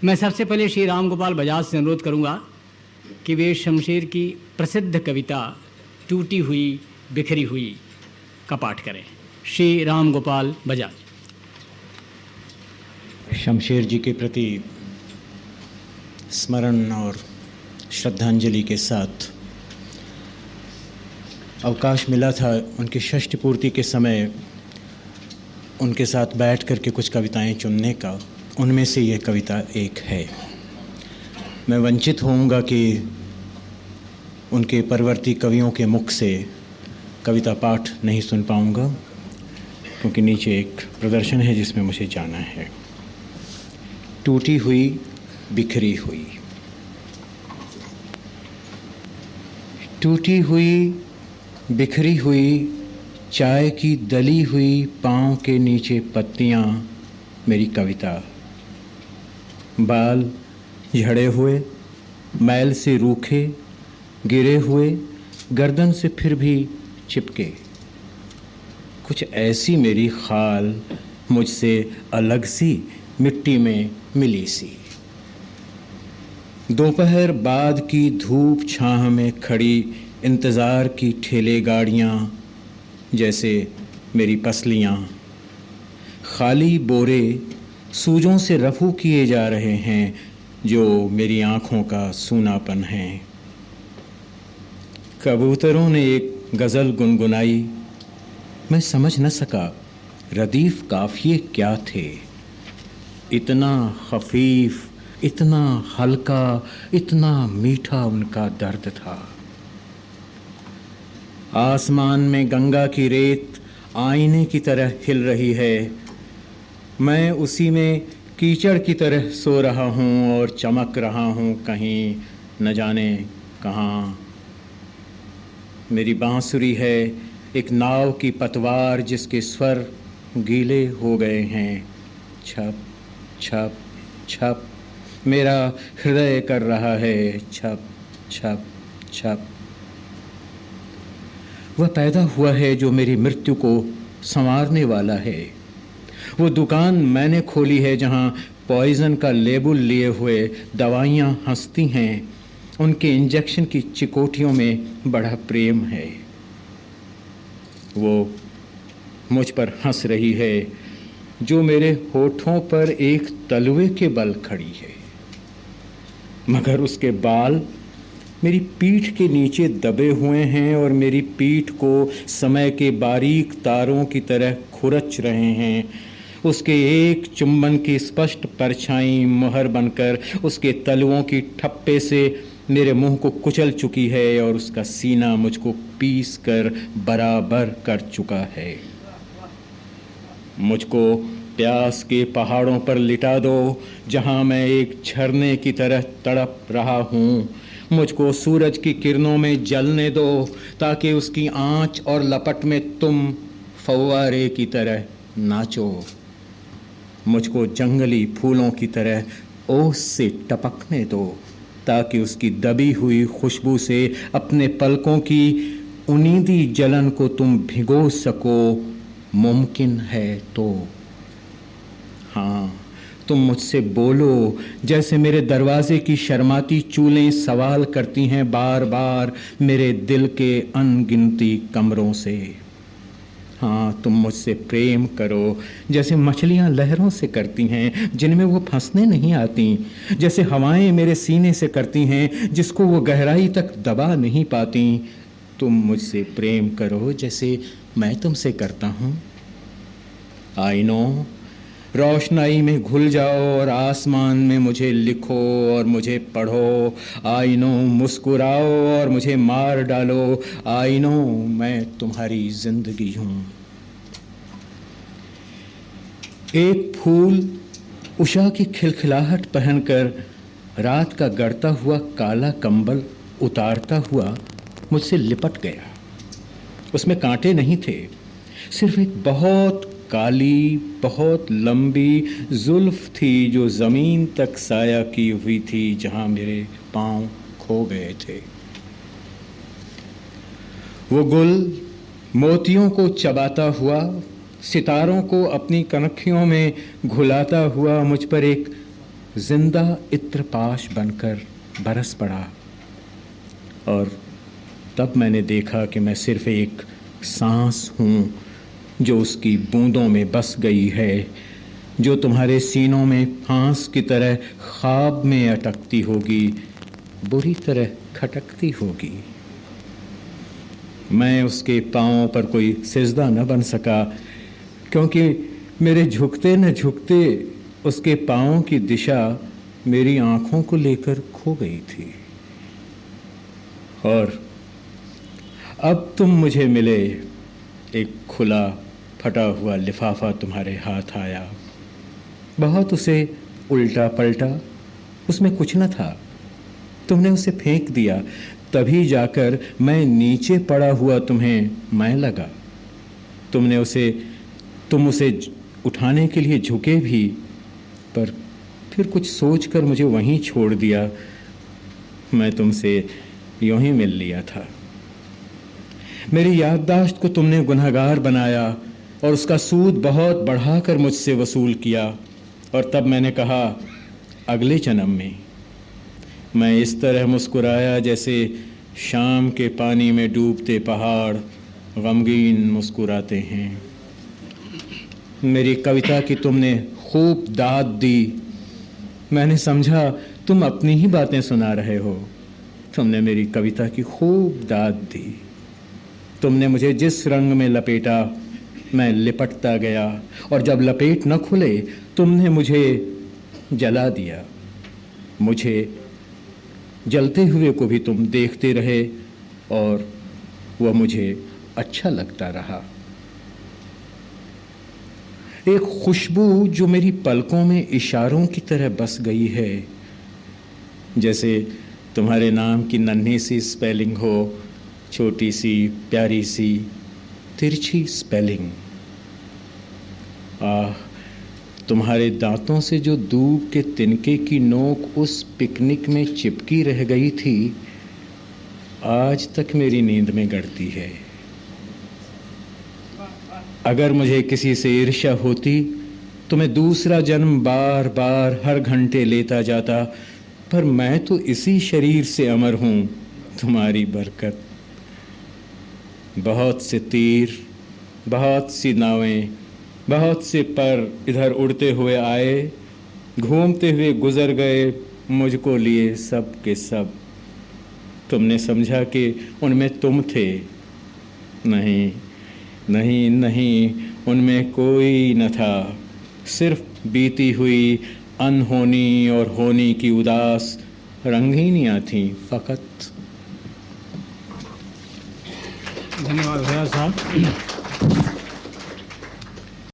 मैं सबसे पहले श्री राम गोपाल बजाज से अनुरोध करूंगा कि वे शमशेर की प्रसिद्ध कविता टूटी हुई बिखरी हुई का पाठ करें। श्री राम गोपाल बजाज। शमशेर जी के प्रति स्मरण और श्रद्धांजलि के साथ अवकाश मिला था उनकी षष्ठी पूर्ति के समय उनके साथ बैठ कर के कुछ कविताएं चुनने का। उनमें से यह कविता एक है। मैं वंचित होऊंगा कि उनके परवर्ती कवियों के मुख से कविता पाठ नहीं सुन पाऊंगा, क्योंकि नीचे एक प्रदर्शन है जिसमें मुझे जाना है। टूटी हुई बिखरी हुई। टूटी हुई बिखरी हुई चाय की दली हुई पाँव के नीचे पत्तियाँ मेरी कविता। बाल झड़े हुए, मैल से रूखे, गिरे हुए, गर्दन से फिर भी चिपके। कुछ ऐसी मेरी खाल मुझसे अलग सी मिट्टी में मिली सी। दोपहर बाद की धूप छाह में खड़ी इंतज़ार की ठेले गाड़ियाँ जैसे मेरी पसलियाँ। खाली बोरे सूजों से रफू किए जा रहे हैं जो मेरी आँखों का सूनापन है। कबूतरों ने एक गज़ल गुनगुनाई, मैं समझ न सका रदीफ काफ़िए क्या थे। इतना खफीफ, इतना हल्का, इतना मीठा उनका दर्द था। आसमान में गंगा की रेत आईने की तरह हिल रही है। मैं उसी में कीचड़ की तरह सो रहा हूँ और चमक रहा हूँ कहीं न जाने कहाँ। मेरी बांसुरी है एक नाव की पतवार जिसके स्वर गीले हो गए हैं। छप छप छप मेरा हृदय कर रहा है छप छप छप। वह पैदा हुआ है जो मेरी मृत्यु को संवारने वाला है। वो दुकान मैंने खोली है जहाँ पॉइज़न का लेबल लिए हुए दवाइयाँ हंसती हैं। उनके इंजेक्शन की चिकोटियों में बड़ा प्रेम है। वो मुझ पर हंस रही है जो मेरे होठों पर एक तलवे के बल खड़ी है, मगर उसके बाल मेरी पीठ के नीचे दबे हुए हैं और मेरी पीठ को समय के बारीक तारों की तरह खुरच रहे हैं। उसके एक चुंबन की स्पष्ट परछाई मुहर बनकर उसके तलवों की ठप्पे से मेरे मुंह को कुचल चुकी है और उसका सीना मुझको पीस कर बराबर कर चुका है। मुझको प्यास के पहाड़ों पर लिटा दो जहां मैं एक झरने की तरह तड़प रहा हूँ। मुझको सूरज की किरणों में जलने दो ताकि उसकी आंच और लपट में तुम फव्वारे की तरह नाचो। मुझको जंगली फूलों की तरह ओस से टपकने दो ताकि उसकी दबी हुई खुशबू से अपने पलकों की उनीदी जलन को तुम भिगो सको, मुमकिन है तो। हाँ, तुम मुझसे बोलो जैसे मेरे दरवाजे की शर्माती चूलें सवाल करती हैं बार बार मेरे दिल के अनगिनती कमरों से। हाँ, तुम मुझसे प्रेम करो जैसे मछलियाँ लहरों से करती हैं जिनमें वो फंसने नहीं आती, जैसे हवाएं मेरे सीने से करती हैं जिसको वो गहराई तक दबा नहीं पाती। तुम मुझसे प्रेम करो जैसे मैं तुमसे करता हूँ। आई नो, रोशनाई में घुल जाओ और आसमान में मुझे लिखो और मुझे पढ़ो। आई नो, मुस्कुराओ और मुझे मार डालो। आई नो, मैं तुम्हारी जिंदगी हूँ। एक फूल उषा की खिलखिलाहट पहनकर रात का गड़ता हुआ काला कंबल उतारता हुआ मुझसे लिपट गया। उसमें कांटे नहीं थे, सिर्फ एक बहुत काली, बहुत लंबी जुल्फ थी जो ज़मीन तक साया की हुई थी जहाँ मेरे पाँव खो गए थे। वो गुल मोतियों को चबाता हुआ, सितारों को अपनी कनखियों में घुलाता हुआ मुझ पर एक जिंदा इत्रपाश बनकर बरस पड़ा। और तब मैंने देखा कि मैं सिर्फ एक सांस हूँ जो उसकी बूंदों में बस गई है, जो तुम्हारे सीनों में फांस की तरह ख्वाब में अटकती होगी, बुरी तरह खटकती होगी। मैं उसके पाँवों पर कोई सिजदा न बन सका, क्योंकि मेरे झुकते न झुकते उसके पाँवों की दिशा मेरी आंखों को लेकर खो गई थी। और अब तुम मुझे मिले, एक खुला फटा हुआ लिफाफा तुम्हारे हाथ आया। बहुत उसे उल्टा पलटा, उसमें कुछ न था, तुमने उसे फेंक दिया। तभी जाकर मैं नीचे पड़ा हुआ तुम्हें मैं लगा। तुम उसे उठाने के लिए झुके भी, पर फिर कुछ सोचकर मुझे वहीं छोड़ दिया। मैं तुमसे यूं ही मिल लिया था। मेरी याददाश्त को तुमने गुनहगार बनाया और उसका सूद बहुत बढ़ाकर मुझसे वसूल किया। और तब मैंने कहा, अगले जन्म में मैं इस तरह मुस्कुराया जैसे शाम के पानी में डूबते पहाड़ गमगीन मुस्कुराते हैं। मेरी कविता की तुमने खूब दाद दी। मैंने समझा तुम अपनी ही बातें सुना रहे हो। तुमने मेरी कविता की खूब दाद दी। तुमने मुझे जिस रंग में लपेटा, मैं लिपटता गया, और जब लपेट न खुले तुमने मुझे जला दिया। मुझे जलते हुए को भी तुम देखते रहे और वह मुझे अच्छा लगता रहा। एक खुशबू जो मेरी पलकों में इशारों की तरह बस गई है, जैसे तुम्हारे नाम की नन्ही सी स्पेलिंग हो, छोटी सी प्यारी सी तिरछी स्पेलिंग। तुम्हारे दांतों से जो दूब के तिनके की नोक उस पिकनिक में चिपकी रह गई थी, आज तक मेरी नींद में गड़ती है। अगर मुझे किसी से ईर्ष्या होती तो मैं दूसरा जन्म बार बार हर घंटे लेता जाता, पर मैं तो इसी शरीर से अमर हूँ, तुम्हारी बरकत। बहुत से तीर, बहुत सी नावें, बहुत से पर इधर उड़ते हुए आए, घूमते हुए गुजर गए, मुझको लिए सब के सब। तुमने समझा कि उनमें तुम थे। नहीं नहीं नहीं, उनमें कोई न था, सिर्फ बीती हुई अनहोनी और होनी की उदास रंगीनियाँ थीं फ़कत। धन्यवाद भैया साहब।